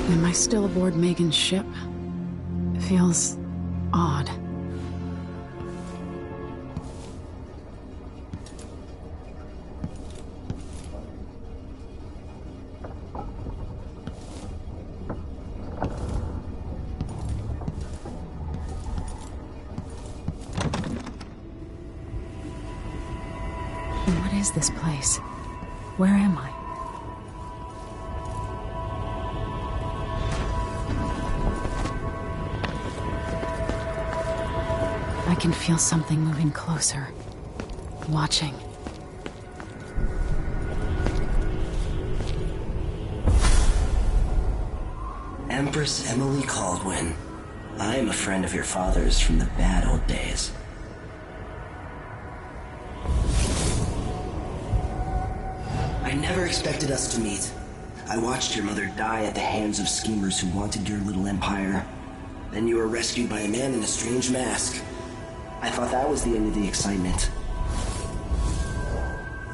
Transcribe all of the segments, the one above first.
Am I still aboard Megan's ship? It feels odd. What is this place? Where am I? I can feel something moving closer. Watching. Empress Emily Caldwin. I am a friend of your father's from the bad old days. I never expected us to meet. I watched your mother die at the hands of schemers who wanted your little empire. Then you were rescued by a man in a strange mask. I thought that was the end of the excitement.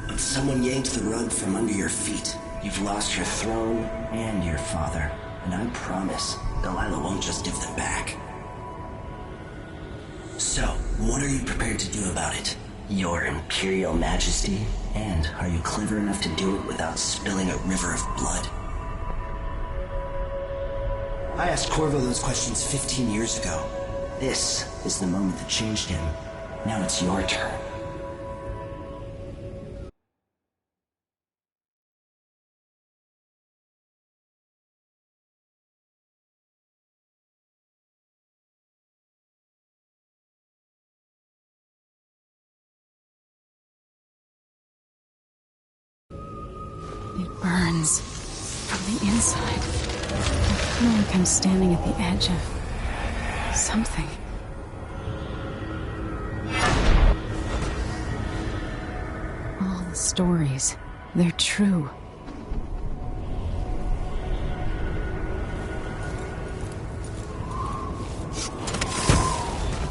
But someone yanked the rug from under your feet. You've lost your throne and your father. And I promise, Delilah won't just give them back. So, what are you prepared to do about it? Your Imperial Majesty? And are you clever enough to do it without spilling a river of blood? I asked Corvo those questions 15 years ago. This is the moment that changed him. Now it's your turn. It burns from the inside. I feel like I'm standing at the edge of something. All the stories, they're true.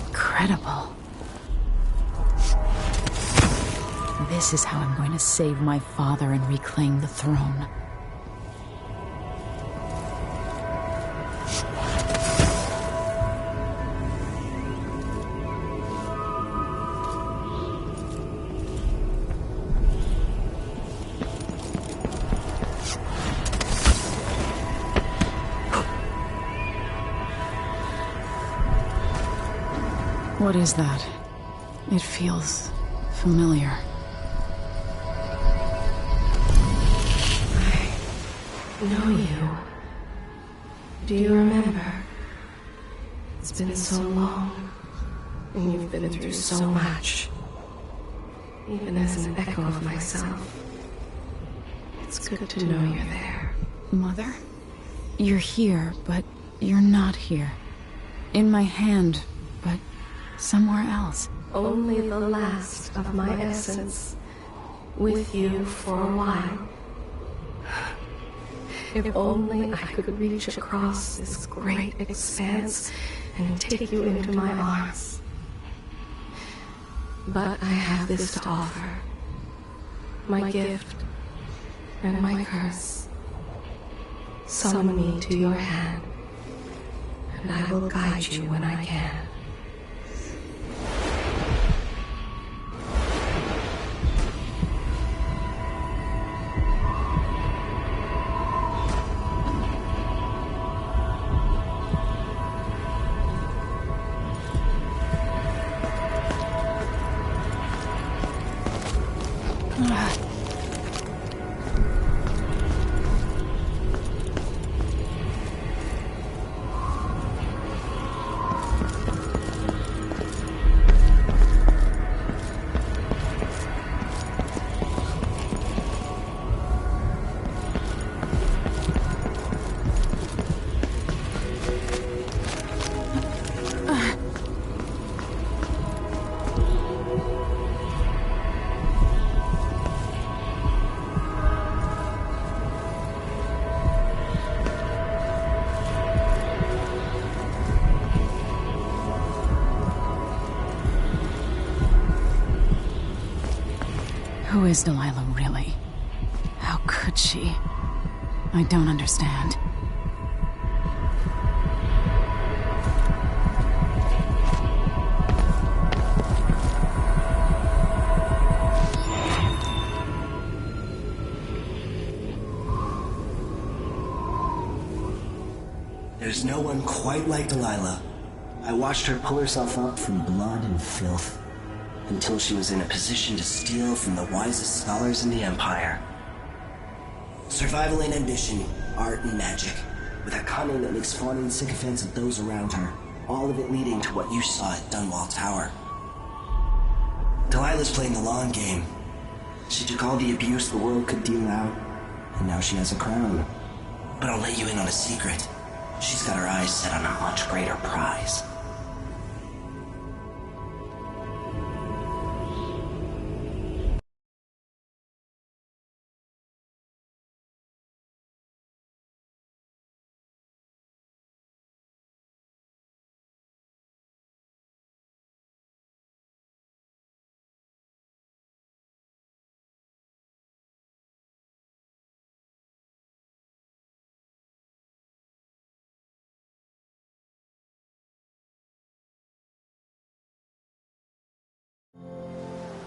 Incredible. This is how I'm going to save my father and reclaim the throne. What is that? It feels familiar. I know you. Do you remember? It's been so long, and you've been through so much. Even as an echo of myself, it's good to know you're there. Mother? You're here, but you're not here. In my hand, but somewhere else. Only the last of my essence, with you for a while. If only I could reach across this great expanse and take you into my arms. But I have this to offer. My gift and my curse. Summon me to your hand, and I will guide you when I can. Who is Delilah really? How could she? I don't understand. There's no one quite like Delilah. I watched her pull herself up from blood and filth until she was in a position to steal from the wisest scholars in the Empire. Survival and ambition, art and magic, with a cunning that makes fun and sycophants of those around her, all of it leading to what you saw at Dunwall Tower. Delilah's playing the long game. She took all the abuse the world could deal out, and now she has a crown. But I'll let you in on a secret. She's got her eyes set on a much greater prize.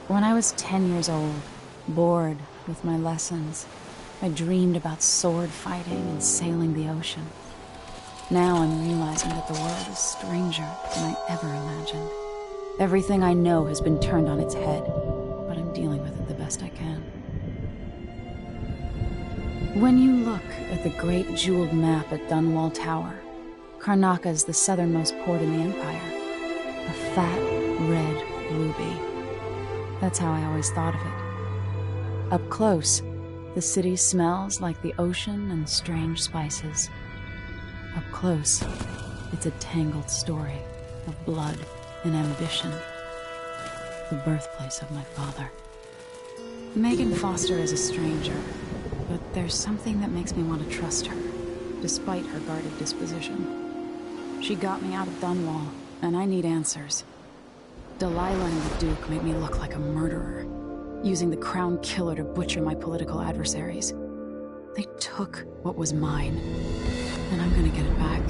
When I was 10 years old, bored with my lessons, I dreamed about sword fighting and sailing the ocean. Now I'm realizing that the world is stranger than I ever imagined. Everything I know has been turned on its head, but I'm dealing with it the best I can. When you look at the great jeweled map at Dunwall Tower, Karnaca is the southernmost port in the Empire. A fat, red ruby. That's how I always thought of it. Up close, the city smells like the ocean and strange spices. Up close, it's a tangled story of blood and ambition. The birthplace of my father. Megan Foster is a stranger, but there's something that makes me want to trust her, despite her guarded disposition. She got me out of Dunwall, and I need answers. Delilah and the Duke made me look like a murderer, using the Crown Killer to butcher my political adversaries. They took what was mine, and I'm gonna get it back.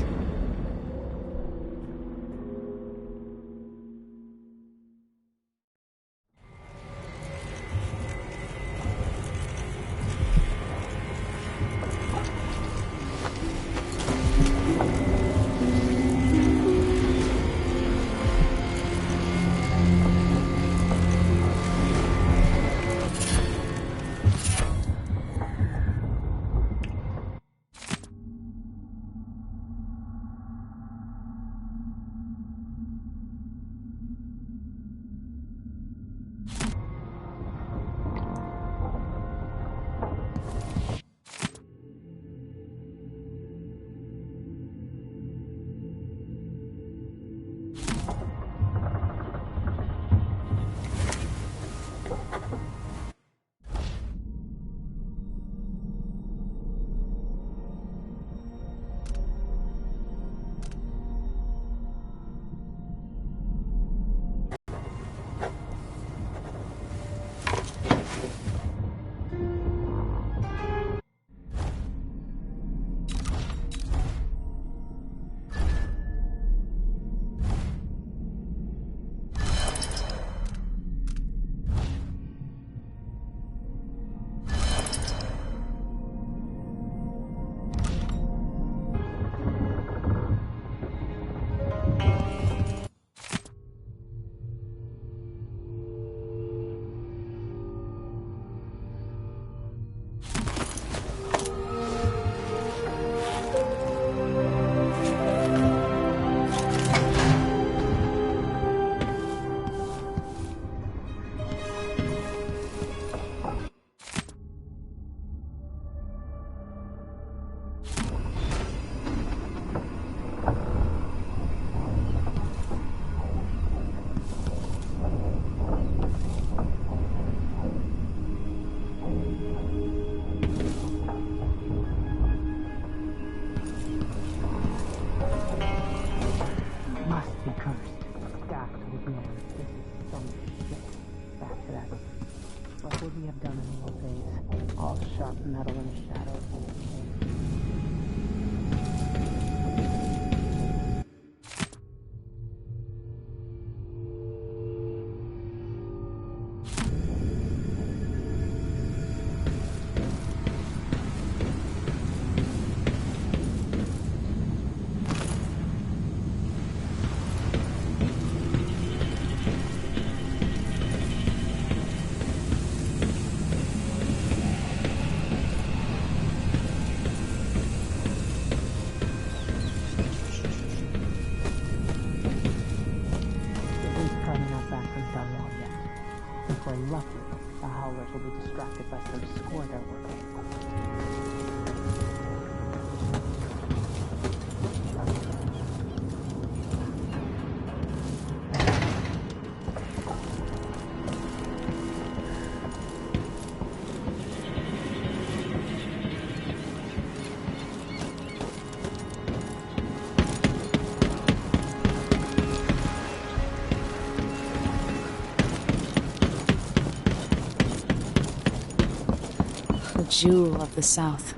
jewel of the South.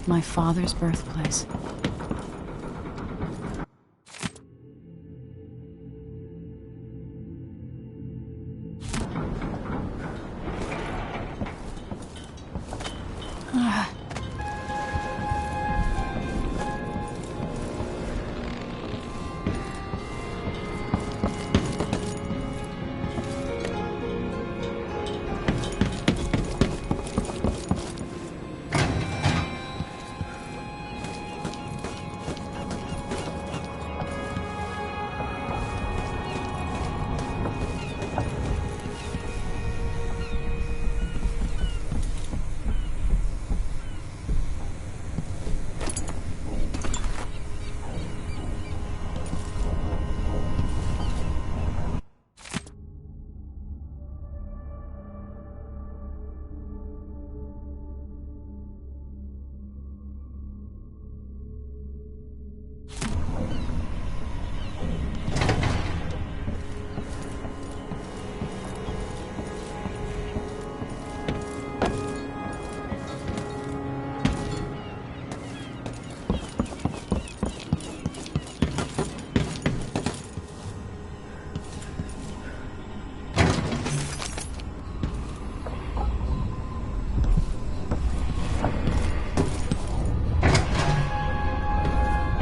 My father's birthplace.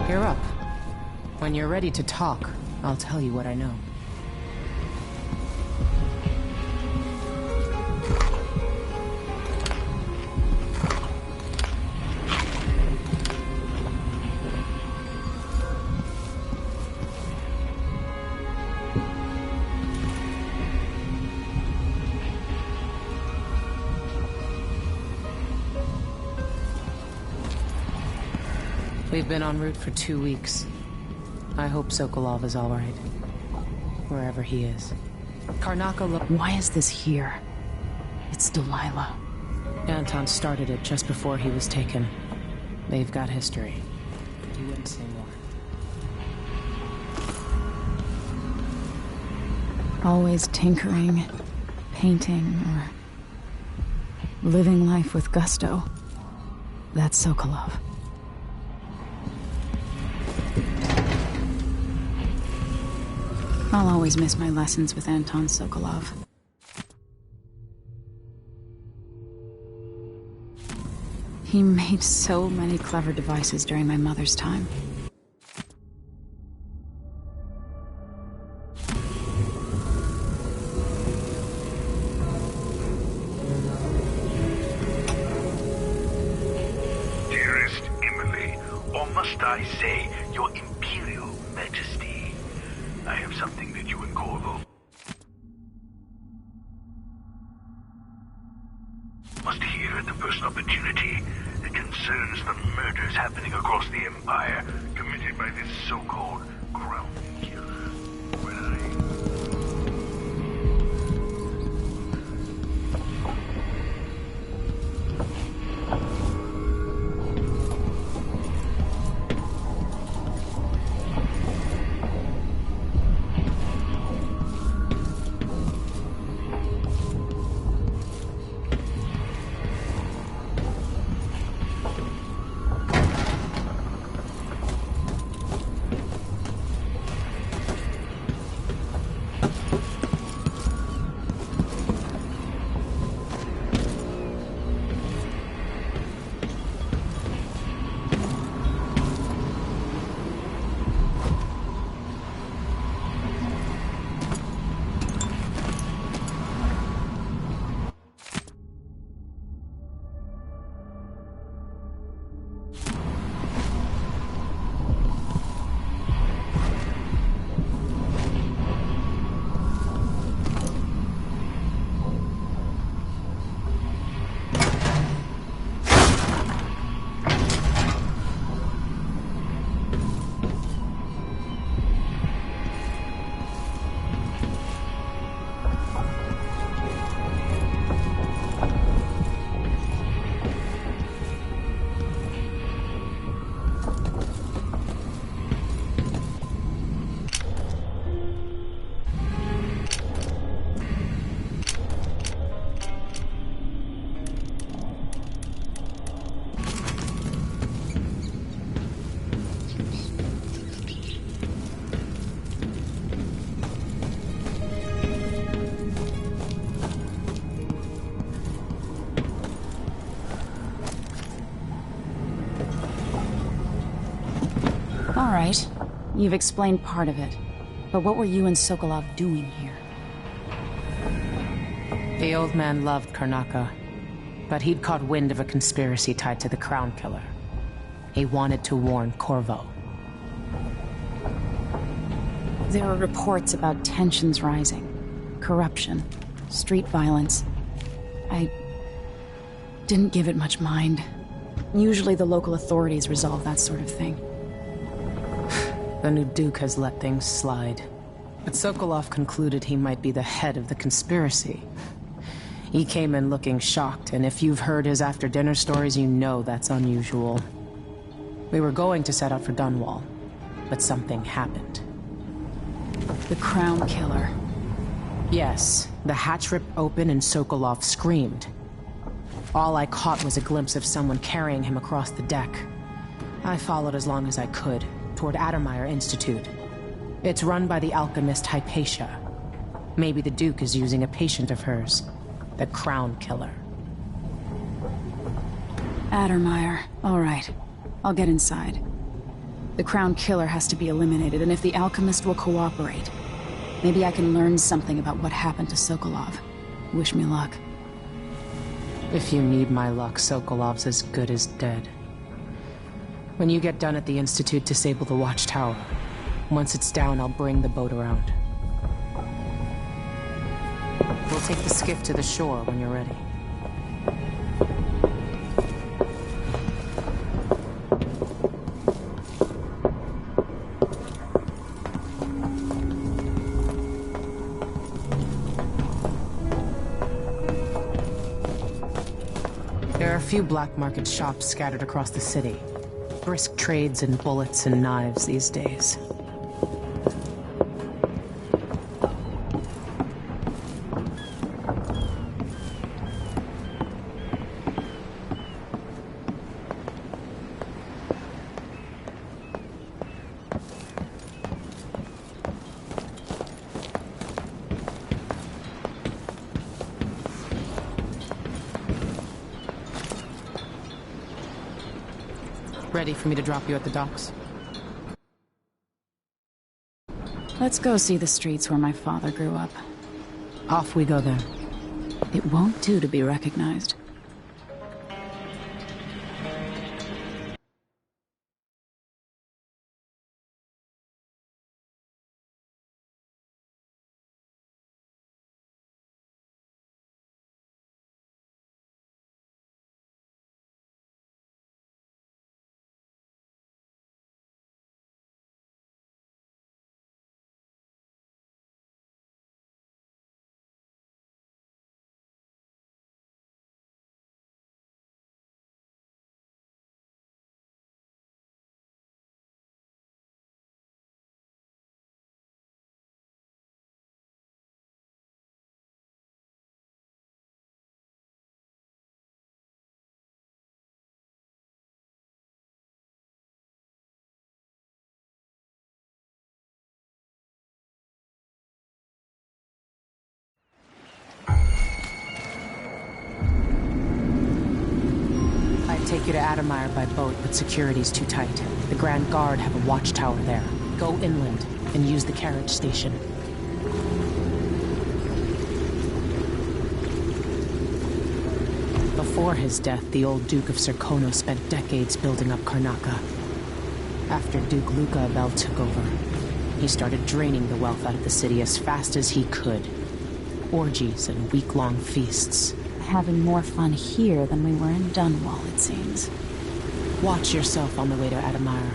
You're up. When you're ready to talk, I'll tell you what I know. We've been en route for 2 weeks. I hope Sokolov is all right. Wherever he is. Karnaca Why is this here? It's Delilah. Anton started it just before he was taken. They've got history. You wouldn't say more. Always tinkering, painting, or living life with gusto. That's Sokolov. I'll always miss my lessons with Anton Sokolov. He made so many clever devices during my mother's time. Dearest Emily, or must I say, Your Imperial Majesty, I have something that you and Corvo must hear at the first opportunity. It concerns the murders happening across the Empire, committed by this so-called Crown Killer. All right. You've explained part of it. But what were you and Sokolov doing here? The old man loved Karnaka, but he'd caught wind of a conspiracy tied to the Crown Killer. He wanted to warn Corvo. There were reports about tensions rising, corruption, street violence. I didn't give it much mind. Usually the local authorities resolve that sort of thing. The new Duke has let things slide. But Sokolov concluded he might be the head of the conspiracy. He came in looking shocked, and if you've heard his after-dinner stories, you know that's unusual. We were going to set out for Dunwall, but something happened. The Crown Killer. Yes, the hatch ripped open and Sokolov screamed. All I caught was a glimpse of someone carrying him across the deck. I followed as long as I could, toward Addermeyer Institute. It's run by the alchemist Hypatia. Maybe the Duke is using a patient of hers, the Crown Killer. Addermeyer. All right. I'll get inside. The Crown Killer has to be eliminated, and if the alchemist will cooperate, maybe I can learn something about what happened to Sokolov. Wish me luck. If you need my luck, Sokolov's as good as dead. When you get done at the Institute, disable the watchtower. Once it's down, I'll bring the boat around. We'll take the skiff to the shore when you're ready. There are a few black market shops scattered across the city. Brisk trades in bullets and knives these days. Ready for me to drop you at the docks? Let's go see the streets where my father grew up. Off we go then. It won't do to be recognized. Take you to Addermeyer by boat, but security's too tight. The Grand Guard have a watchtower there. Go inland and use the carriage station. Before his death, the old Duke of Serkono spent decades building up Karnaka. After Duke Luca Abel took over, he started draining the wealth out of the city as fast as he could. Orgies and week-long feasts. Having more fun here than we were in Dunwall, it seems. Watch yourself on the way to Addermeyer.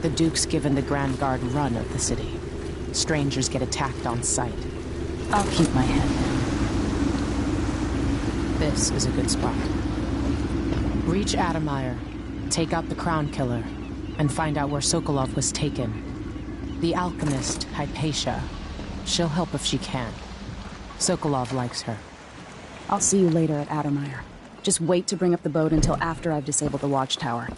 The Duke's given the Grand Guard run of the city. Strangers get attacked on sight. I'll keep my head down. This is a good spot. Reach Addermeyer, take out the Crown Killer, and find out where Sokolov was taken. The alchemist, Hypatia. She'll help if she can. Sokolov likes her. I'll see you later at Addermeyer. Just wait to bring up the boat until after I've disabled the watchtower.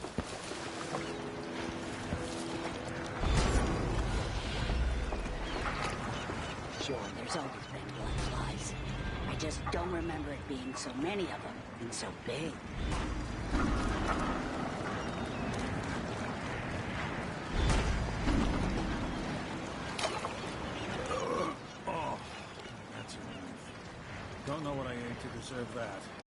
Sure, there's always been blood flies. I just don't remember it being so many of them and so big. Don't know what I ate to deserve that.